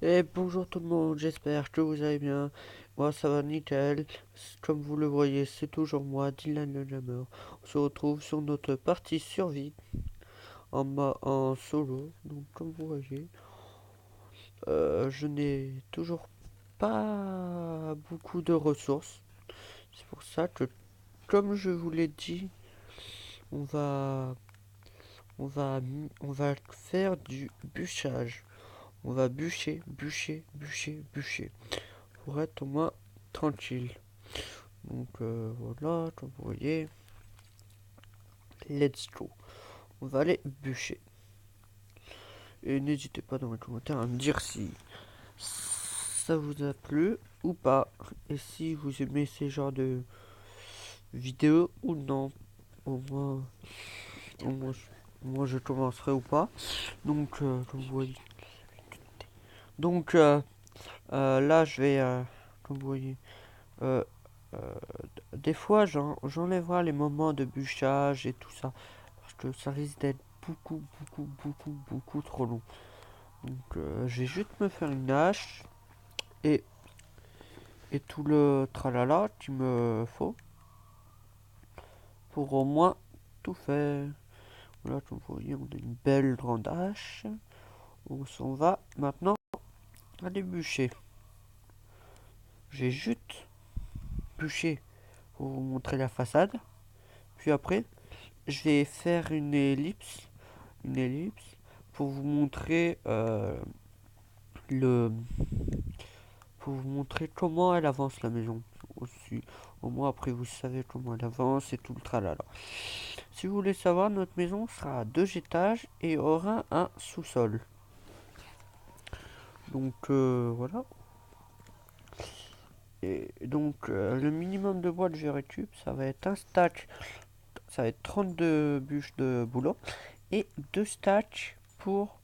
Et bonjour tout le monde, j'espère que vous allez bien. Moi ça va nickel. Comme vous le voyez, c'est toujours moi, Dylan le Jammer. On se retrouve sur notre partie survie en solo. Donc comme vous voyez, je n'ai toujours pas beaucoup de ressources. C'est pour ça que, comme je vous l'ai dit, on va, on va faire du bûchage. On va bûcher, bûcher, bûcher, bûcher. Pour être au moins tranquille. Donc voilà, comme vous voyez, let's go. On va aller bûcher. Et n'hésitez pas dans les commentaires à me dire si ça vous a plu ou pas. Et si vous aimez ces genres de vidéos ou non. Au moins, au moins, moi je commencerai ou pas. Donc, comme vous voyez. Donc là, je vais, comme vous voyez, euh, euh, des fois j'enlèverai les moments de bûchage et tout ça. Parce que ça risque d'être beaucoup trop long. Donc je vais juste me faire une hache et, et tout le tralala qu'il me faut pour au moins tout faire. Voilà, comme vous voyez, on a une belle grande hache. On s'en va maintenant aller bûcher. J'ai juste bûché pour vous montrer la façade. Puis après, je vais faire une ellipse pour vous montrer le pour vous montrer comment elle avance la maison aussi. Au moins après vous savez comment elle avance et tout le tralala. Si vous voulez savoir, notre maison sera à deux étages et aura un sous-sol. Donc voilà. Et donc le minimum de bois que je récup, ça va être un stack, ça va être 32 bûches de boulot et deux stacks pour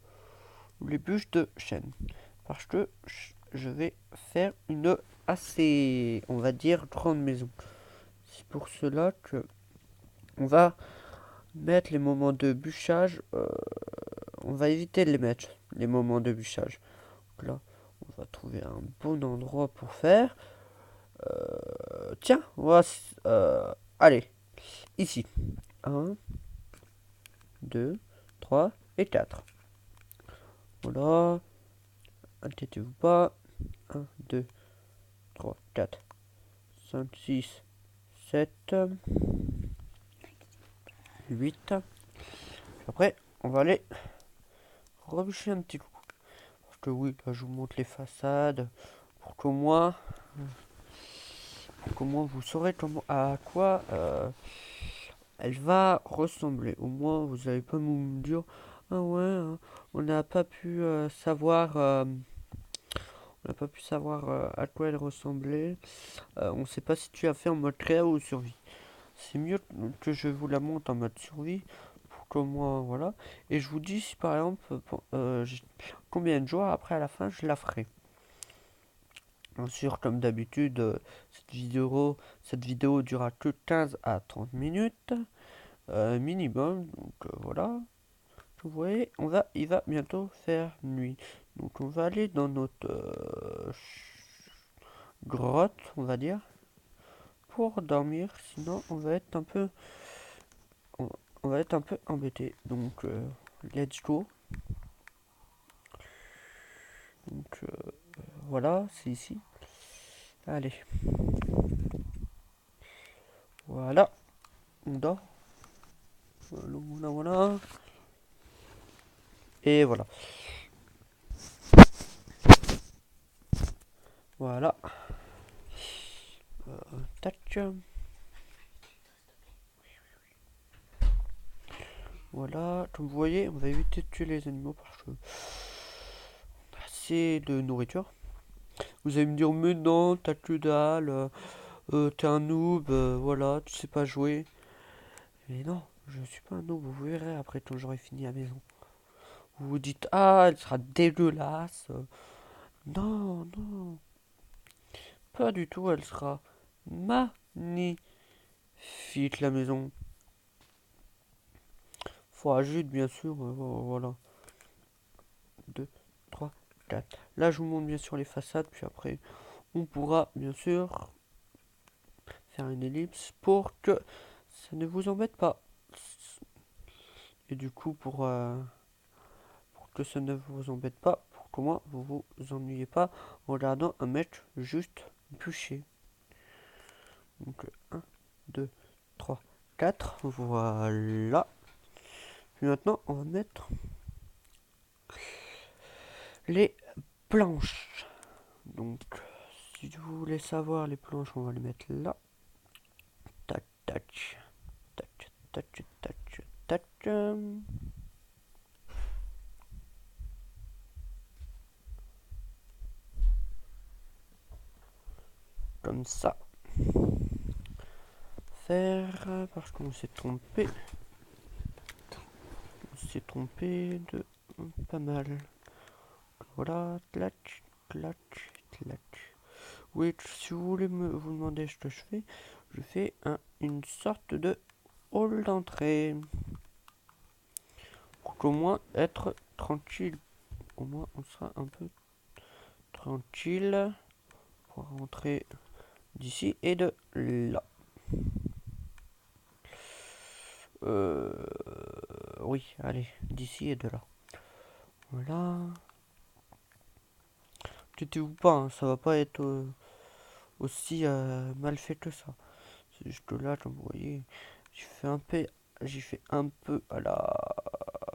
les bûches de chêne. Parce que je vais faire une assez, on va dire, grande maison. C'est pour cela que on va mettre les moments de bûchage. On va éviter de les mettre, les moments de bûchage. Donc là, on va trouver un bon endroit pour faire. Tiens, on va. Allez, ici. Un, 2, 3 et 4. Voilà. Inquiétez-vous pas. Un, 2, 3, 4, 5, 6, 7, 8. Après, on va aller rebûcher un petit coup. Parce que oui, là je vous montre les façades. Pour qu'au moins vous saurez comment, à quoi elle va ressembler. Au moins vous n'allez pas me dire, ah ouais, hein, on n'a pas pu savoir. On n'a pas pu savoir à quoi elle ressemblait. On ne sait pas si tu as fait en mode créa ou survie. C'est mieux que je vous la monte en mode survie pour qu'au moins voilà. Et je vous dis si par exemple combien de jours après à la fin je la ferai. Bien sûr, comme d'habitude, cette vidéo durera que 15 à 30 minutes minimum. Donc voilà. Vous voyez, il va bientôt faire nuit. Donc on va aller dans notre grotte, on va dire, pour dormir. Sinon, on, on va être un peu embêté. Donc let's go. Donc voilà, c'est ici. Allez, voilà, on dort. Voilà, voilà, voilà. Et voilà. Voilà. Tac. Voilà. Comme vous voyez, on va éviter de tuer les animaux parce que assez de nourriture. Vous allez me dire, mais non, t'as que dalle, t'es un noob, voilà, tu sais pas jouer. Mais non, je suis pas un noob, vous verrez après quand j'aurai fini la maison. Vous vous dites, ah, elle sera dégueulasse. Non, non, pas du tout, elle sera magnifique la maison. Faut ajouter bien sûr, voilà. 2, 3, 4. Là, je vous montre bien sûr les façades, puis après, on pourra bien sûr faire une ellipse pour que ça ne vous embête pas. Et du coup, pour que ça ne vous embête pas, pour que moi, vous vous ennuyez pas en regardant un mètre juste bûcher. Donc, 1, 2, 3, 4, voilà. Puis maintenant, on va mettre les planches. Donc, si vous voulez savoir les planches, on va les mettre là. Tac, tac, tac, tac, tac, tac. Comme ça. Faire, parce qu'on s'est trompé. On s'est trompé de pas mal. Voilà, clac, clac, clac. Oui, si vous voulez vous demander ce que je fais une sorte de hall d'entrée. Pour qu'au moins être tranquille. Au moins on sera un peu tranquille pour rentrer d'ici et de là. Oui, allez, d'ici et de là. Voilà. Inquiétez-vous pas, hein, ça va pas être aussi mal fait que ça. C'est juste que là, comme vous voyez, j'ai fait un peu à la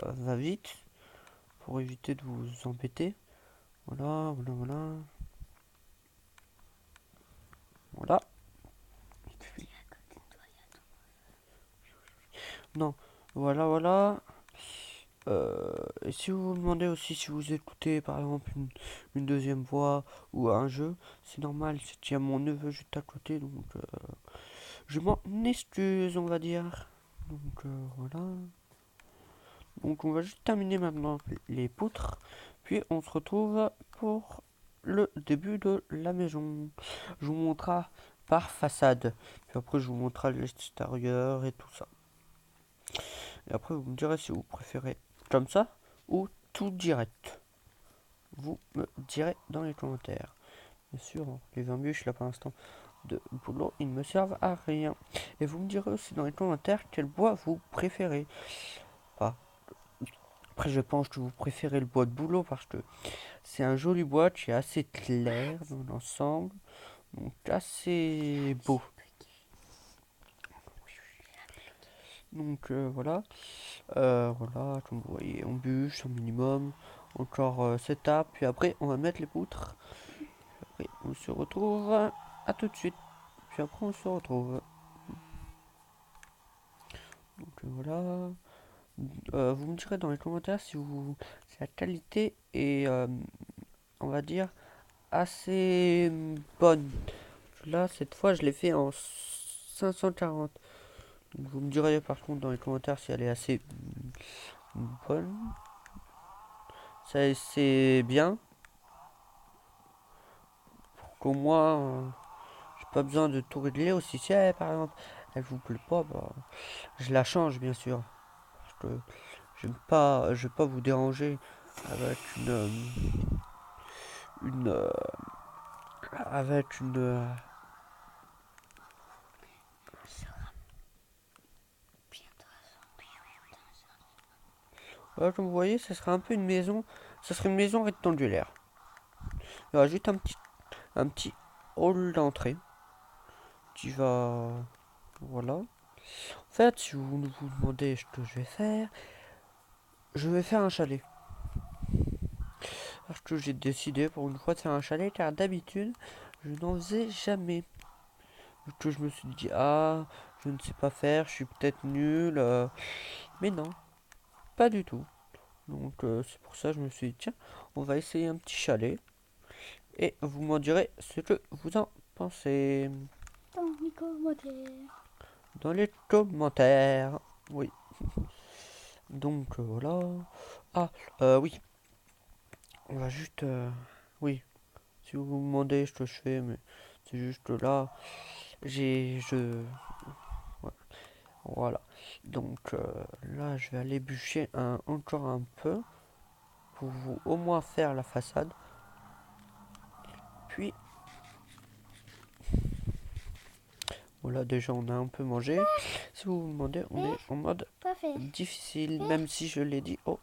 va-vite pour éviter de vous embêter. Voilà, voilà, voilà. Voilà. Non, voilà, voilà. Et si vous vous demandez aussi si vous écoutez par exemple une deuxième voix ou un jeu, c'est normal, c'est qu'il y a mon neveu juste à côté, donc je m'en excuse, on va dire. Donc voilà. Donc on va juste terminer maintenant les poutres, puis on se retrouve pour le début de la maison. Je vous montrerai par façade, puis après je vous montrerai l'extérieur et tout ça. Et après vous me direz si vous préférez comme ça ou tout direct. Vous me direz dans les commentaires. Bien sûr, les 20 bûches là pour l'instant de boulot, ils ne me servent à rien. Et vous me direz aussi dans les commentaires quel bois vous préférez. Enfin, après je pense que vous préférez le bois de bouleau parce que c'est un joli bois qui est assez clair dans l'ensemble. Donc assez beau. Donc voilà. Voilà, comme vous voyez, on bûche un minimum. Encore 7 étapes. Puis après on va mettre les poutres. Après on se retrouve à tout de suite. Puis après on se retrouve. Donc voilà. Vous me direz dans les commentaires si la qualité est, on va dire, assez bonne. Là, cette fois, je l'ai fait en 540. Donc, vous me direz par contre dans les commentaires si elle est assez bonne. Ça, c'est bien. Qu'au moins, j'ai pas besoin de tout régler aussi. Si elle, par exemple, elle vous plaît pas, bah, je la change bien sûr. Parce que je vais pas vous déranger avec une avec une voilà, comme vous voyez, ça serait un peu une maison, ça serait une maison rectangulaire. Il y aura juste un petit hall d'entrée qui va, voilà. En fait, si vous vous demandez ce que je vais faire un chalet. Parce que j'ai décidé pour une fois de faire un chalet, car d'habitude, je n'en faisais jamais. Du coup, je me suis dit, ah, je ne sais pas faire, je suis peut-être nul. Mais non, pas du tout. Donc, c'est pour ça que je me suis dit, tiens, on va essayer un petit chalet. Et vous m'en direz ce que vous en pensez. Dans les commentaires. Dans les commentaires. Oui. Donc, voilà. Ah, oui. On va juste... oui. Si vous vous demandez ce que je fais, mais c'est juste que là, ouais, voilà. Donc là, je vais aller bûcher encore un peu pour vous au moins faire la façade. puis voilà, déjà on a un peu mangé. Si vous vous demandez, on est en mode Pas fait. difficile, même si je l'ai dit au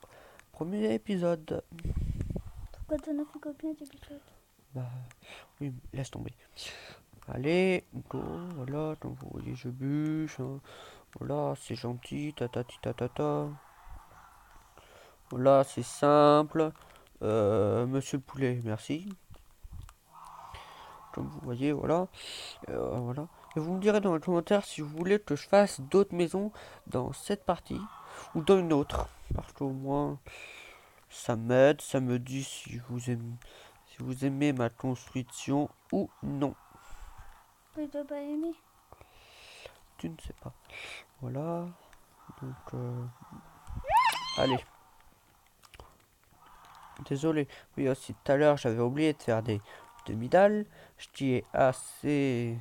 premier épisode. Pourquoi t'en as fait combien d'épisodes? Bah oui, laisse tomber. Allez, go, voilà, donc vous voyez, je bûche, hein. Voilà, c'est gentil, tatati tatata. Voilà, c'est simple. Monsieur le poulet, merci. Comme vous voyez, voilà. Voilà. Et vous me direz dans les commentaires si vous voulez que je fasse d'autres maisons dans cette partie ou dans une autre. Parce qu'au moins, ça m'aide, ça me dit si vous aimez ma construction ou non. Tu dois pas aimer. Tu ne sais pas. Voilà. Donc, allez. Désolé. Oui, aussi tout à l'heure, j'avais oublié de faire des demi-dalles. Ce qui est assez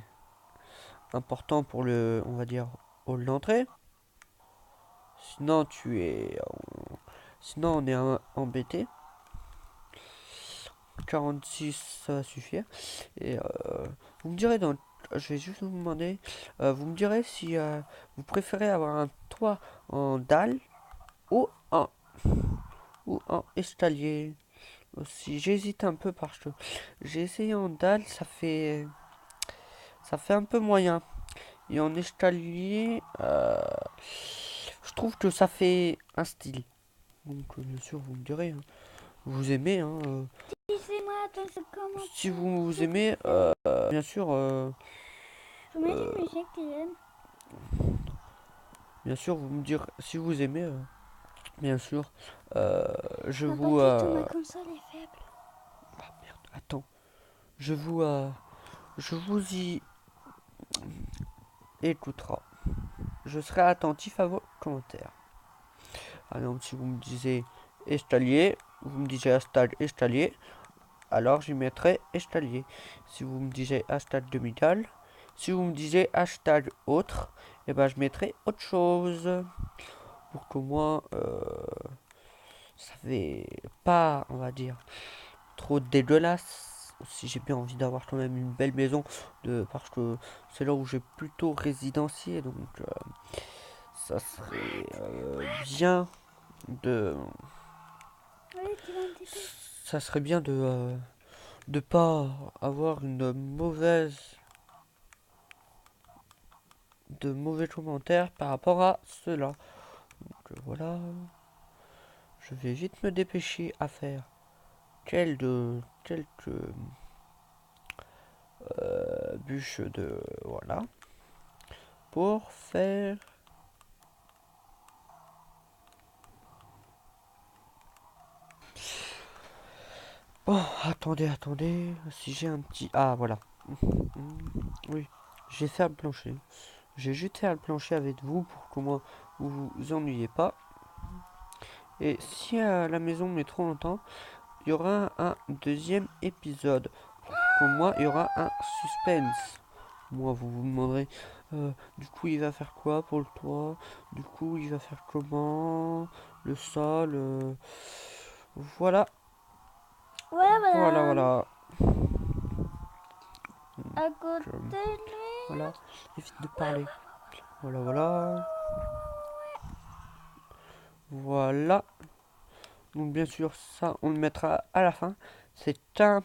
important pour le, on va dire, hall d'entrée. Sinon, sinon, on est embêté. 46, ça va suffire. Et vous me direz dans... Je vais juste vous demander, vous me direz si vous préférez avoir un toit en dalle ou en escalier. Aussi, j'hésite un peu parce que j'ai essayé en dalle, ça fait un peu moyen. Et en escalier, je trouve que ça fait un style. Donc, bien sûr, vous me direz, hein. Vous aimez, hein, Dis-moi dans ce si commentaire. vous aimez, bien sûr, Je mets des musiques que j'aime. bien sûr, vous me direz si vous aimez, bien sûr, je La vous, batterie de ma console est faible. ah, merde, attends, je vous y écoutera. Je serai attentif à vos commentaires. Par exemple, si vous me disiez escalier, vous me disiez hashtag escalier, alors j'y mettrai escalier. Si vous me disiez hashtag demi-dalle, si vous me disiez hashtag autre, et ben je mettrai autre chose. Pour que moi, ça fait pas, on va dire, trop dégueulasse. Si j'ai bien envie d'avoir quand même une belle maison, parce que c'est là où j'ai plutôt résidencié, donc ça serait bien de, Oui, tu vas me dire. ça serait bien de pas avoir de mauvais commentaires par rapport à cela. Donc voilà, je vais vite me dépêcher à faire quelques bûches de voilà pour faire. Bon, attendez, si j'ai un petit... Ah, voilà. Oui, j'ai fait le plancher. J'ai juste fait le plancher avec vous pour que moi, vous vous ennuyez pas. Et si la maison met trop longtemps, il y aura un deuxième épisode. Pour moi, il y aura un suspense. Moi, vous vous demanderez, du coup, il va faire quoi pour le toit? Du coup, il va faire comment? Le sol, voilà, Voilà, voilà, voilà. voilà. À côté Je- de lui. Voilà, évite de parler. Voilà, voilà. Voilà. Donc bien sûr, ça, on le mettra à la fin. C'est un,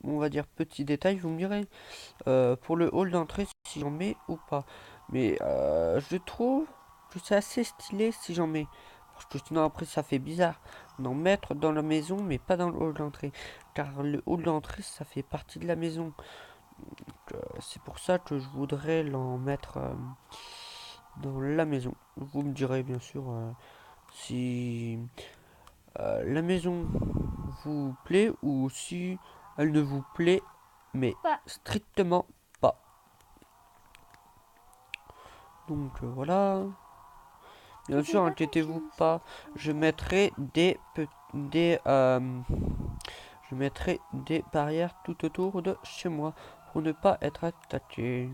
on va dire, petit détail. Vous me direz pour le hall d'entrée si j'en mets ou pas. Mais je trouve que c'est assez stylé si j'en mets. Parce que sinon après ça fait bizarre d'en mettre dans la maison mais pas dans le hall d'entrée. Car le hall d'entrée ça fait partie de la maison. C'est pour ça que je voudrais l'en mettre dans la maison. Vous me direz bien sûr si la maison vous plaît ou si elle ne vous plaît, mais Pas. strictement pas. Donc voilà. Bien sûr, inquiétez-vous pas, je mettrai je mettrai des barrières tout autour de chez moi pour ne pas être attaqué.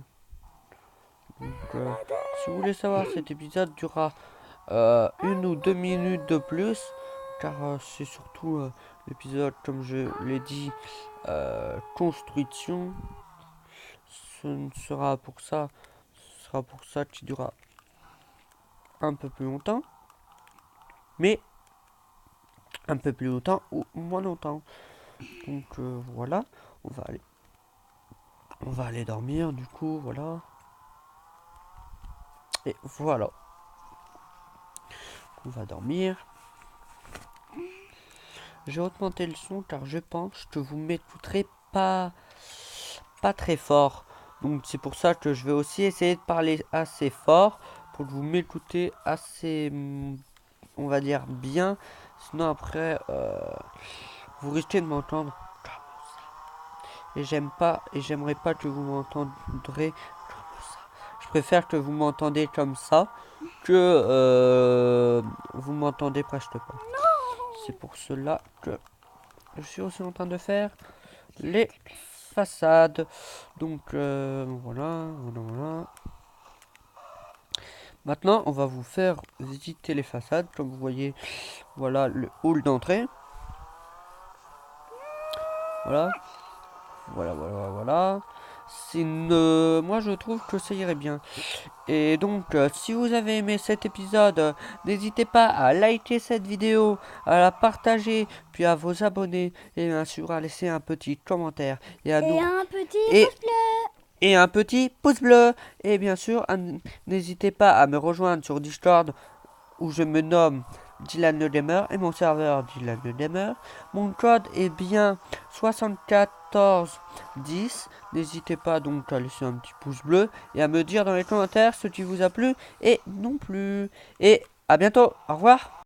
Donc, si vous voulez savoir, cet épisode durera 1 ou 2 minutes de plus, car c'est surtout l'épisode, comme je l'ai dit, construction, ce ne sera pour ça, ce sera pour ça qui durera un peu plus longtemps, mais un peu plus longtemps ou moins longtemps. Donc voilà, on va aller dormir du coup, voilà. Et voilà, on va dormir. J'ai augmenté le son car je pense que vous m'écouterez pas très fort. Donc c'est pour ça que je vais aussi essayer de parler assez fort pour que vous m'écoutez assez, on va dire, bien. Sinon après, vous risquez de m'entendre comme ça. Et j'aimerais pas que vous m'entendrez comme ça. Je préfère que vous m'entendez comme ça que vous m'entendez presque pas. C'est pour cela que je suis aussi en train de faire les façades. Donc voilà. Maintenant, on va vous faire visiter les façades. Comme vous voyez, voilà le hall d'entrée. Voilà. Moi, je trouve que ça irait bien. Et donc, si vous avez aimé cet épisode, n'hésitez pas à liker cette vidéo, à la partager, puis à vous abonner, et bien sûr à laisser un petit commentaire. Et un petit Et- pouce bleu. Et un petit pouce bleu. Et bien sûr, n'hésitez pas à me rejoindre sur Discord, où je me nomme Dylan le Gamer, et mon serveur Dylan le Gamer. Mon code est bien 7410. N'hésitez pas donc à laisser un petit pouce bleu et à me dire dans les commentaires ce qui vous a plu et non plus. Et à bientôt, au revoir.